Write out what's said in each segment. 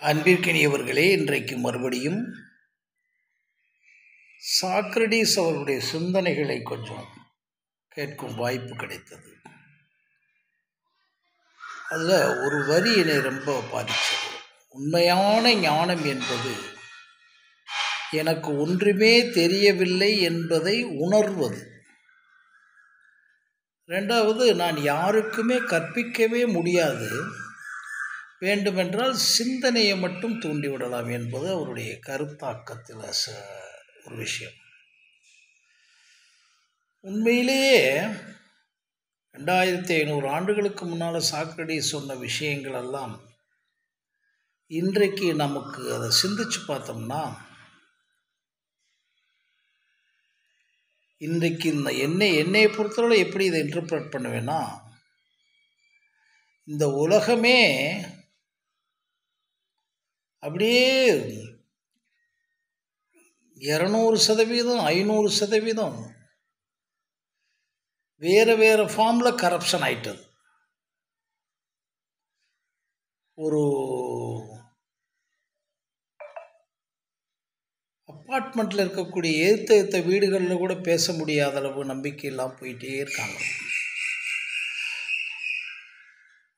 அன்பிற்கினியவர்களே, இன்றைக்கு மறுபடியும் சாக்ரடீஸ் அவர்களுடைய சிந்தனைகளை கொஞ்சம் கேட்கும் வாய்ப்பு கிடைத்தது. அதில் ஒரு வரி என்னை ரொம்ப பாதித்தது. உண்மையான ஞானம் என்பது எனக்கு ஒன்றுமே தெரியவில்லை என்பதை உணர்வது. ரெண்டாவது, நான் யாருக்குமே கற்பிக்கவே முடியாது, வேண்டுமென்றால் சிந்தனையை மட்டும் தூண்டிவிடலாம் என்பது அவருடைய கருத்தாக்கத்தில் ஒரு விஷயம். உண்மையிலேயே 2500 ஆண்டுகளுக்கு முன்னால் சாக்ரடீஸ் சொன்ன விஷயங்கள் எல்லாம் இன்றைக்கு நமக்கு அதை சிந்திச்சு பார்த்தோம்னா, இன்றைக்கு என்னை பொறுத்தவரை எப்படி இதை இன்டர்பிரட் பண்ணுவேன்னா, இந்த உலகமே அப்படியே 200%, 500% வேறு ஃபார்மில் கரப்ஷன் ஆயிட்டது. ஒரு அப்பார்ட்மெண்ட்டில் இருக்கக்கூடிய ஏற்ற வீடுகளில் கூட பேச முடியாத அளவு நம்பிக்கையெல்லாம் போயிட்டே இருக்காங்க.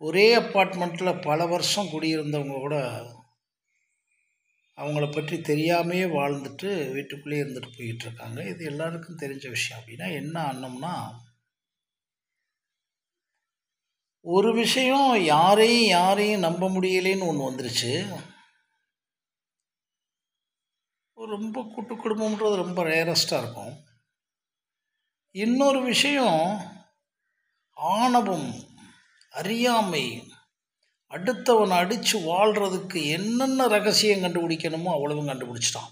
ஒரே அப்பார்ட்மெண்ட்டில் பல வருஷம் குடியிருந்தவங்க கூட அவங்கள பற்றி தெரியாமே வாழ்ந்துட்டு வீட்டுக்குள்ளேயே இருந்துட்டு போயிட்டுருக்காங்க. இது எல்லாருக்கும் தெரிஞ்ச விஷயம். அப்படின்னா என்ன ஆனோம்னா, ஒரு விஷயம் யாரையும் நம்ப முடியலேன்னு ஒன்று வந்துருச்சு. ரொம்ப கூட்டு குடும்பம்ன்றது ரொம்ப ரேரஸ்டாக இருக்கும். இன்னொரு விஷயம் ஆணவம், அறியாமை, அடுத்தவனை அடித்து வாழ்கிறதுக்கு என்னென்ன ரகசியம் கண்டுபிடிக்கணுமோ அவ்வளவும் கண்டுபிடிச்சிட்டான்.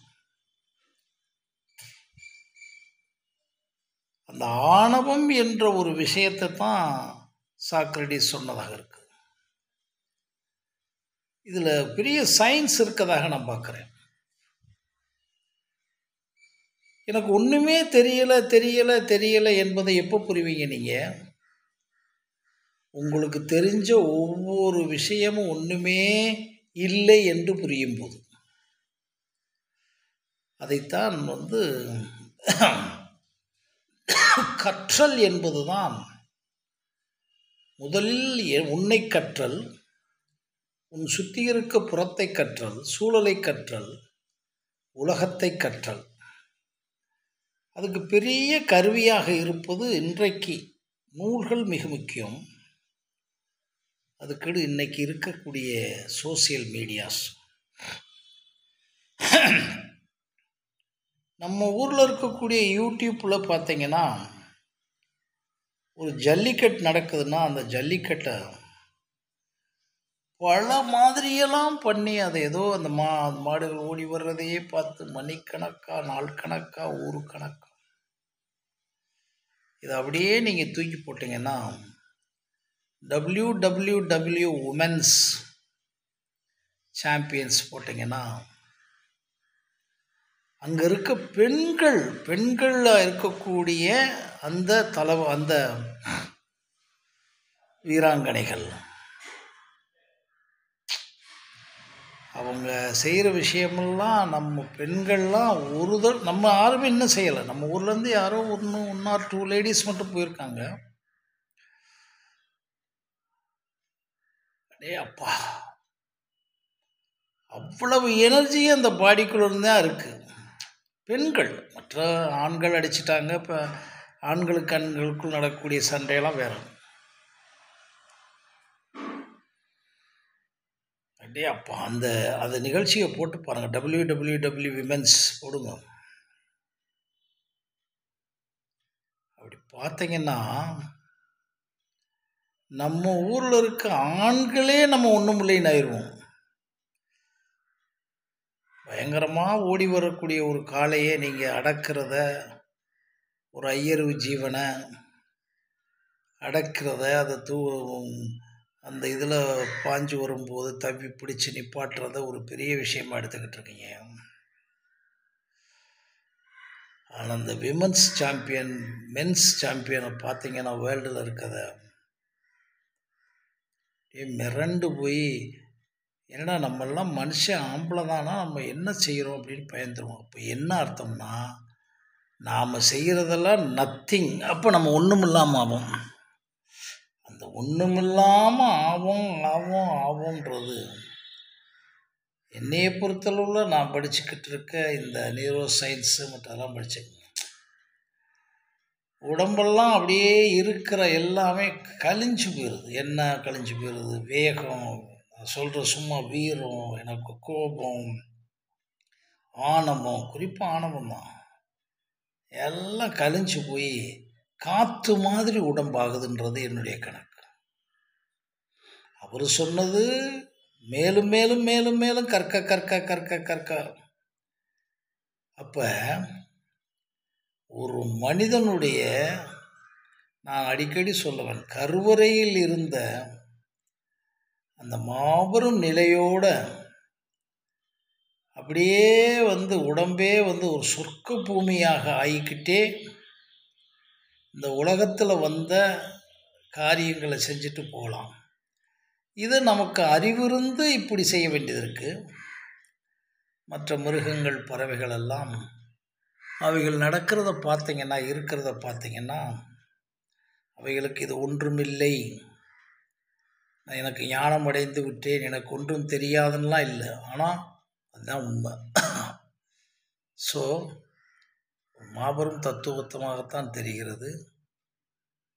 அந்த ஆணவம் என்ற ஒரு விஷயத்தை தான் சாக்ரடீஸ் சொன்னதாக இருக்கு. இதில் பெரிய சயின்ஸ் இருக்கதாக நான் பார்க்குறேன். எனக்கு ஒன்றுமே தெரியலை என்பதை எப்போ புரிவீங்க நீங்கள்? உங்களுக்கு தெரிஞ்ச ஒவ்வொரு விஷயமும் ஒன்றுமே இல்லை என்று புரியும் போது. அதைத்தான் கற்றல் என்பதுதான். முதலில் உன்னை கற்றல், உன் சுற்றி இருக்க புறத்தை கற்றல், சூழலை கற்றல், உலகத்தை கற்றல். அதுக்கு பெரிய கருவியாக இருப்பது இன்றைக்கு நூல்கள் மிக முக்கியம். அதுக்கு இன்னைக்கு இருக்கக்கூடிய சோசியல் மீடியாஸ். நம்ம ஊரில் இருக்கக்கூடிய யூடியூப்பில் பார்த்தீங்கன்னா, ஒரு ஜல்லிக்கட்டு நடக்குதுன்னா அந்த ஜல்லிக்கட்டை பல மாதிரியெல்லாம் பண்ணி அதை ஏதோ அந்த மாடுகள் ஓடி வர்றதையே பார்த்து மணிக்கணக்காக, நாள் கணக்காக, ஊரு கணக்காக இதை அப்படியே நீங்கள் தூக்கி போட்டிங்கன்னா, WWW உமன்ஸ் சாம்பியன்ஸ் போட்டிங்கன்னா, அங்கே இருக்க பெண்களில் இருக்கக்கூடிய அந்த வீராங்கனைகள் அவங்க செய்கிற விஷயமெல்லாம் நம்ம பெண்கள்லாம் நம்ம யாருமே இன்னும் செய்யலை. நம்ம ஊர்லேருந்து யாரோ 1 or 2 லேடிஸ் மட்டும் போயிருக்காங்க. அடே அப்பா, அவ்வளவு எனர்ஜி அந்த பாடிக்குள்ளே இருக்குது. பெண்கள், மற்ற ஆண்கள் அடிச்சிட்டாங்க. இப்போ ஆண்களுக்குள் நடக்கக்கூடிய சண்டையெல்லாம் வேறு. அடே அப்பா, அந்த நிகழ்ச்சியை போட்டு பாருங்கள். WWW விமென்ஸ் போடுங்க. அப்படி பார்த்தீங்கன்னா, நம்ம ஊரில் இருக்க ஆண்களே நம்ம ஒன்றும் இல்லைன்னு ஆயிடுவோம். பயங்கரமாக ஓடி வரக்கூடிய ஒரு காளையை நீங்கள் அடக்கிறத, ஒரு ஐயரு ஜீவனை அடக்கிறத, அதை அந்த இதில் பாஞ்சு வரும்போது தவி பிடிச்சி நிப்பாட்டுறத ஒரு பெரிய விஷயமா எடுத்துக்கிட்டு இருக்கீங்க. ஆனால் அந்த விமென்ஸ் சாம்பியன், மென்ஸ் சாம்பியனை பார்த்தீங்கன்னா, வேர்ல்டில் இருக்கிறத மிரண்டு போய் என்னடா நம்மெல்லாம் மனுஷன் ஆம்பளை தானா, நம்ம என்ன செய்கிறோம் அப்படின்னு பயந்துருவோம். அப்போ என்ன அர்த்தம்னா, நாம் செய்கிறதெல்லாம் நத்திங். அப்போ நம்ம ஒன்றும் இல்லாமல் ஆவோம். அந்த ஒன்றும் இல்லாமல் ஆவோன்றது என்னையை பொறுத்தளவில் நான் படிச்சுக்கிட்டு இருக்க இந்த நியூரோ சயின்ஸு மற்றதெல்லாம் படித்தேன். உடம்பெல்லாம் அப்படியே இருக்கிற எல்லாமே கழிஞ்சு போயிடுது. என்ன கழிஞ்சு போயிடுது? வேகம், நான் சொல்கிற சும்மா வீரம், எனக்கு கோபம், ஆணவம், குறிப்பாக ஆணவம் தான், எல்லாம் கழிஞ்சு போய் காற்று மாதிரி உடம்பாகுதுன்றது என்னுடைய கணக்கு. அவர் சொன்னது மேலும் மேலும் மேலும் மேலும் கற்க கற்க கற்க கற்க. அப்போ ஒரு மனிதனுடைய, நான் அடிக்கடி சொல்லுவேன், கருவறையில் இருந்த அந்த மாபெரும் நிலையோட அப்படியே உடம்பே ஒரு சொர்க்க பூமியாக ஆகிக்கிட்டே இந்த உலகத்தில் வந்த காரியங்களை செஞ்சுட்டு போகலாம். இது நமக்கு அறிவிருந்து இப்படி செய்ய வேண்டியது இருக்குது. மற்ற மிருகங்கள், பறவைகள் எல்லாம் அவைகள் நடக்கிறத பார்த்தீங்கன்னா, இருக்கிறத பார்த்தீங்கன்னா, அவைகளுக்கு இது ஒன்றுமில்லை, எனக்கு ஞானம் அடைந்து விட்டேன், எனக்கு ஒன்றும் தெரியாதுன்னெலாம் இல்லை. ஆனால் அதுதான் உண்மை. ஸோ மாபெரும் தத்துவத்தமாகத்தான் தெரிகிறது.